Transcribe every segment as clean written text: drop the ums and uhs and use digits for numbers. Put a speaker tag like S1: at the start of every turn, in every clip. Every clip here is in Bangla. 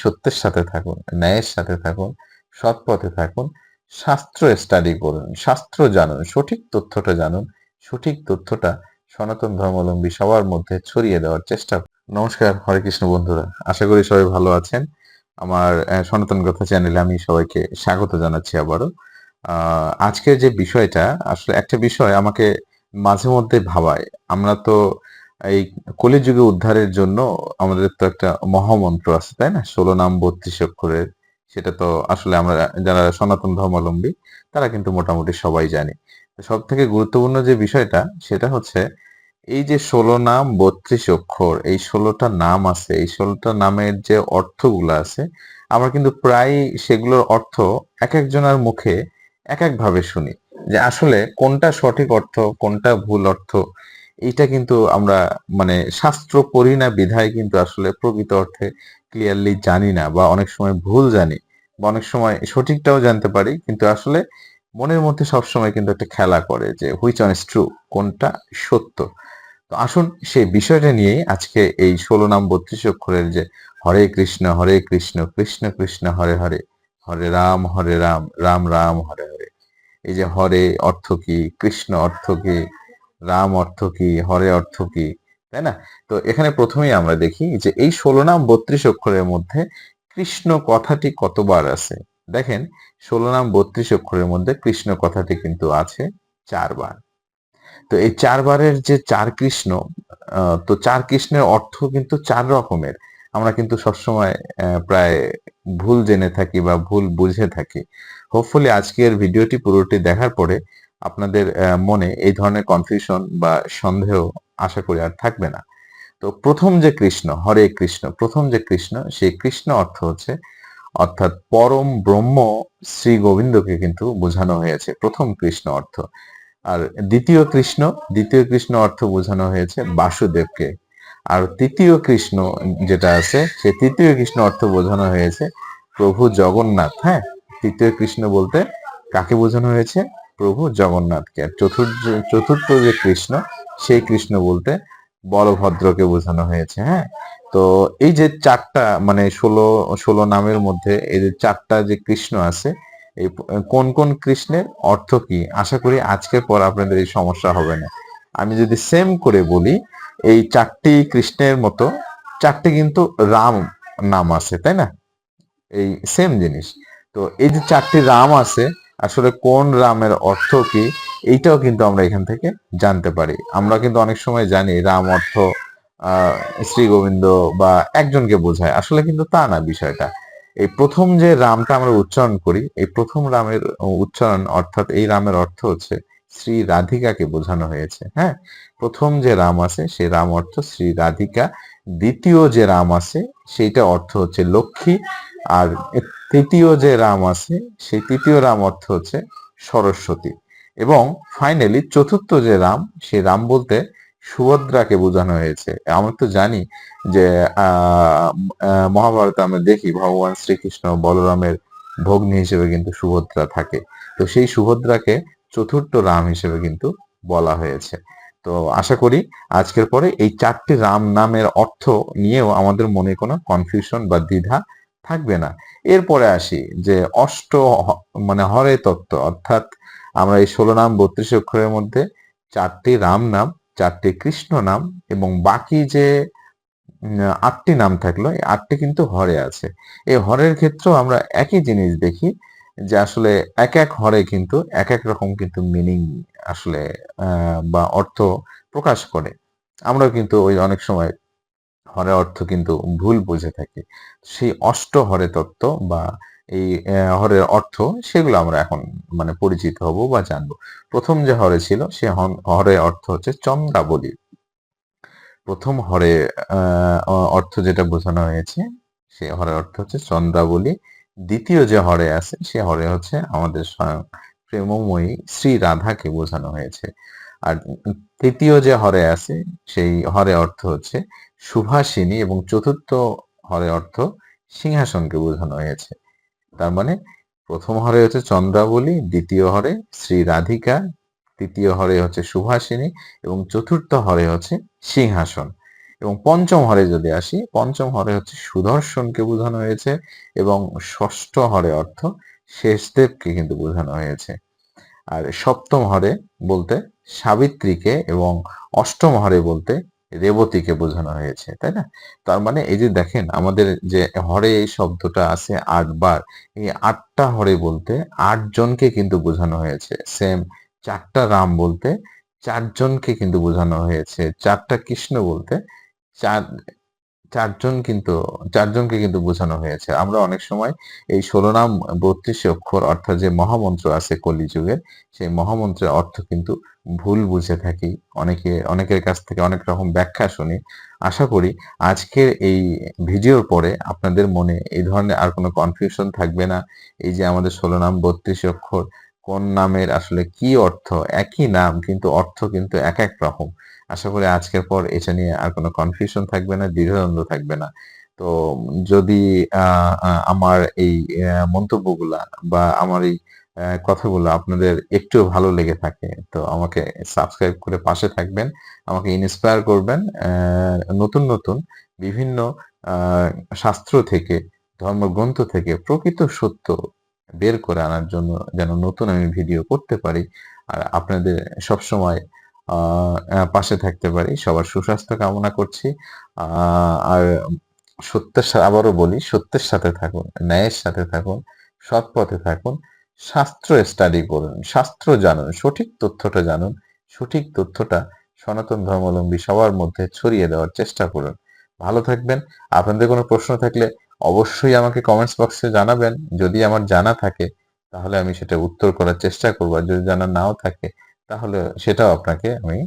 S1: সত্যের সাথে থাকুন, ন্যায়ের সাথে থাকুন, সৎ পথে থাকুন, শাস্ত্র স্টাডি করুন, শাস্ত্র জানুন, সঠিক তথ্যটা জানুন, সঠিক তথ্যটা সনাতন ধর্মাবলম্বী সবার মধ্যে ছড়িয়ে দেওয়ার চেষ্টা করুন। নমস্কার, হরে কৃষ্ণ বন্ধুরা। আশা করি সবাই ভালো আছেন। আমার সনাতন কথা চ্যানেলে আমি সবাইকে স্বাগত জানাচ্ছি আবারও। আজকের যে বিষয়টা, আসলে একটা বিষয় আমাকে মাঝে মধ্যে ভাবায়। আমরা তো এই কলিযুগে উদ্ধারের জন্য আমাদের তো একটা মহামন্ত্র আছে, তাই না? 16 নাম 32 অক্ষরের। সেটা তো আসলে আমরা যারা সনাতন ধর্মাবলম্বী তারা কিন্তু মোটামুটি সবাই জানি। সব থেকে গুরুত্বপূর্ণ যে বিষয়টা সেটা হচ্ছে এই যে 16 নাম 32 অক্ষর, এই 16টা নাম আছে, এই 16টা নামের যে অর্থগুলো আছে, আমরা কিন্তু প্রায় সেগুলোর অর্থ এক একজনের মুখে এক এক ভাবে শুনি। যে আসলে কোনটা সঠিক অর্থ, কোনটা ভুল অর্থ, এইটা কিন্তু আমরা মানে শাস্ত্র পড়ি না বিধায় কিন্তু আসলে প্রকৃত অর্থে ক্লিয়ারলি জানি না, বা অনেক সময় ভুল জানি, বা অনেক সময় সঠিকটাও জানতে পারি, কিন্তু আসলে মনের মধ্যে সবসময় কিন্তু একটা খেলা করে যে হুইচ ওয়ান ইজ ট্রু, কোনটা সত্য। তো আসুন সেই বিষয়টা নিয়েই আজকে এই 16 নাম 32 অক্ষরের যে হরে কৃষ্ণ কৃষ্ণ কৃষ্ণ হরে হরে, হরে রাম রাম রাম হরে হরে, এই যে হরে অর্থ কি, কৃষ্ণ অর্থ কি, রাম অর্থ কি, হরে অর্থ কি, তাই না? তো এখানে প্রথমেই আমরা দেখি যে এই 16 নাম 32 অক্ষরের মধ্যে কৃষ্ণ কথাটি কতবার আছে। দেখেন, 16 নাম 32 অক্ষরের মধ্যে কৃষ্ণ কথাটি কিন্তু আছে 4 বার। তো এই 4 বারের যে 4 কৃষ্ণ, তো 4 কৃষ্ণের অর্থ কিন্তু 4 রকমের। আমরা কিন্তু সবসময় প্রায় ভুল জেনে থাকি বা ভুল বুঝে থাকি। হোপফুলি আজকের ভিডিওটি পুরোটি দেখার পরে আপনাদের মনে এই ধরনের কনফিউশন বা সন্দেহ আশা করি আর থাকবে না। তো প্রথম যে কৃষ্ণ, হরে কৃষ্ণ, প্রথম যে কৃষ্ণ, সেই কৃষ্ণ অর্থ হচ্ছে, অর্থাৎ পরম ব্রহ্ম শ্রী গোবিন্দকে কিন্তু বোঝানো হয়েছে প্রথম কৃষ্ণ অর্থ। আর দ্বিতীয় কৃষ্ণ অর্থ বোঝানো হয়েছে বাসুদেবকে। আর তৃতীয় কৃষ্ণ যেটা আছে, সে তৃতীয় কৃষ্ণ অর্থ বোঝানো হয়েছে প্রভু জগন্নাথ। হ্যাঁ, তৃতীয় কৃষ্ণ বলতে কাকে বোঝানো হয়েছে? প্রভু জগন্নাথকে। আর চতুর্থ যে কৃষ্ণ, সেই কৃষ্ণ বলতে বলভদ্রকে বোঝানো হয়েছে। হ্যাঁ, তো এই যে চারটা মানে ষোলো নামের মধ্যে এই যে চারটা যে কৃষ্ণ আছে, এই কোন কোন কৃষ্ণের অর্থ কি, আশা করি আজকের পর আপনাদের এই সমস্যা হবে না। আমি যদি সেম করে বলি, এই চারটি কৃষ্ণের মতো চারটি কিন্তু রাম নাম আছে, তাই না? এই সেম জিনিস। তো এই যে চারটি রাম আছে, আসলে কোন রামের অর্থ কি, এইটাও কিন্তু আমরা এখান থেকে জানতে পারি। আমরা কিন্তু অনেক সময় জানি রাম অর্থ শ্রী গোবিন্দ বা একজনকে বোঝায়, আসলে কিন্তু তা না বিষয়টা। এই প্রথম যে রামটা আমরা উচ্চারণ করি, এই প্রথম রামের উচ্চারণ, অর্থাৎ এই রামের অর্থ হচ্ছে শ্রী রাধিকাকে বোঝানো হয়েছে। হ্যাঁ, প্রথম যে রাম আছে সেই রাম অর্থ শ্রী রাধিকা। দ্বিতীয় যে রাম আছে সেইটা অর্থ হচ্ছে লক্ষ্মী। আর তৃতীয় যে রাম আছে সেই তৃতীয় রাম অর্থ হচ্ছে সরস্বতী। এবং ফাইনালি চতুর্থ যে রাম, সেই রাম বলতে সুভদ্রাকে বোঝানো হয়েছে। আমরা তো জানি যে মহাভারতে আমরা দেখি ভগবান শ্রীকৃষ্ণ বলরামের ভগ্নী হিসেবে কিন্তু সুভদ্রা থাকে। তো সেই সুভদ্রাকে চতুর্থ রাম হিসেবে কিন্তু বলা হয়েছে। তো আশা করি আজকের পরে এই চারটি রাম নামের অর্থ নিয়েও আমাদের মনে কোনো কনফিউশন বা দ্বিধা থাকবে না। এরপরে আসি যে মানে হরে তত্ত্ব, অর্থাৎ আমরা এই 16 নাম 32 অক্ষরের মধ্যে চারটি রাম নাম, চারটি কৃষ্ণ নাম, এবং বাকি যে 8টি নাম থাকলো, এই 8টি কিন্তু হরে আছে। এই হরের ক্ষেত্রেও আমরা একই জিনিস দেখি যে আসলে এক এক হরে কিন্তু এক এক রকম কিন্তু মিনিং আসলে বা অর্থ প্রকাশ করে। আমরাও কিন্তু ওই অনেক সময় হরের অর্থ কিন্তু ভুল বুঝে থাকি। সেই হরে তত্ত্ব বা এই হরের অর্থ, সেগুলো আমরা এখন মানে পরিচিত হব বা জানবো। প্রথম যে হরে ছিল সে হরের অর্থ হচ্ছে চন্দ্রাবলী। প্রথম হরে অর্থ যেটা বোঝানো হয়েছে, সে হরের অর্থ হচ্ছে চন্দ্রাবলী। দ্বিতীয় যে হরে আছে সে হরে হচ্ছে আমাদের স্বয়ং প্রেমময়ী শ্রী রাধাকে বোঝানো হয়েছে। আর তৃতীয় যে হরে আছে সেই হরে অর্থ হচ্ছে সুভাষিনী, এবং চতুর্থ হরে অর্থ সিংহাসনকে বোঝানো হয়েছে। তার মানে প্রথম হরে হচ্ছে চন্দ্রাবলী, দ্বিতীয় হরে শ্রী রাধিকা, তৃতীয় হরে হচ্ছে সুভাষিনী, এবং চতুর্থ হরে হচ্ছে সিংহাসন। এবং পঞ্চম হরে যদি আসি, পঞ্চম হরে হচ্ছে সুদর্শনকে বোঝানো হয়েছে এবং ষষ্ঠ হরে অর্থ শেষদেবকে কিন্তু বোঝানো হয়েছে। আর সপ্তম হরে বলতে সাবিত্রীকে এবং অষ্টম হরে বলতে রেবতীকে বোঝানো হয়েছে, তাই না? তার মানে এই যে দেখেন আমাদের যে হরে এই শব্দটা আছে ৮ বার, এই ৮টা হরে বলতে ৮ জনকে কিন্তু বোঝানো হয়েছে। সেম ৪টা রাম বলতে ৪ জনকে কিন্তু বোঝানো হয়েছে। ৪টা কৃষ্ণ বলতে ৪ চারজনকে কিন্তু বোঝানো হয়েছে। আমরা অনেক সময় এই ১৬ নাম ৩২ অক্ষর অর্থাৎ যে মহামন্ত্র আছে কলিযুগের, সেই মহামন্ত্রের অর্থ কিন্তু ভুল বুঝে থাকি। অনেকের কাছ থেকে অনেক রকম ব্যাখ্যা শুনি। আশা করি আজকের এই ভিডিওর পরে আপনাদের মনে এই ধরনের আর কোনো কনফিউশন থাকবে না। এই যে আমাদের ১৬ নাম ৩২ অক্ষর, কোন নামের আসলে কি অর্থ? একই নাম কিন্তু অর্থ কিন্তু এক রকম। আশা করি আজকের পর এটা নিয়ে আর কোনো কনফিউশন থাকবে না, দ্বিধাদ্বন্দ্ব থাকবে না। তো যদি আ আ আমার এই মন্তব্যগুলা বা আমার এই কথাগুলো আপনাদের একটুও ভালো লেগে থাকে, তো আমাকে সাবস্ক্রাইব করে পাশে থাকবেন। আমাকে ইন্সপায়ার করবেন। নতুন বিভিন্ন আ শাস্ত্র থেকে, ধর্মগ্রন্থ থেকে প্রকৃত সত্য বের করে আনার জন্য যেন নতুন আমি ভিডিও করতে পারি। আর আপনাদের সবসময় আ পাশে থাকতে পারি। সবার সুস্বাস্থ্য কামনা করছি। আ আর আবারও বলি, সত্যের সাথে থাকুন, ন্যায়ের সাথে থাকুন, সৎ পথে থাকুন, শাস্ত্র স্টাডি করুন, শাস্ত্র জানুন, সঠিক তথ্যটা জানুন। সঠিক তথ্যটা সনাতন ধর্মাবলম্বী সবার মধ্যে ছড়িয়ে দেওয়ার চেষ্টা করুন। ভালো থাকবেন। আপনাদের কোনো প্রশ্ন থাকলে অবশ্যই আমাকে কমেন্টস বক্সে জানাবেন। যদি আমার জানা থাকে তাহলে আমি সেটা উত্তর করার চেষ্টা করব। আর যদি জানা নাও থাকে তাহলে সেটাও আপনাকে আমি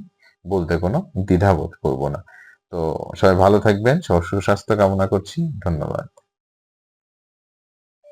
S1: বলতে কোনো দ্বিধাবোধ করব না। তো সবাই ভালো থাকবেন। সবার সুস্বাস্থ্য কামনা করছি। ধন্যবাদ।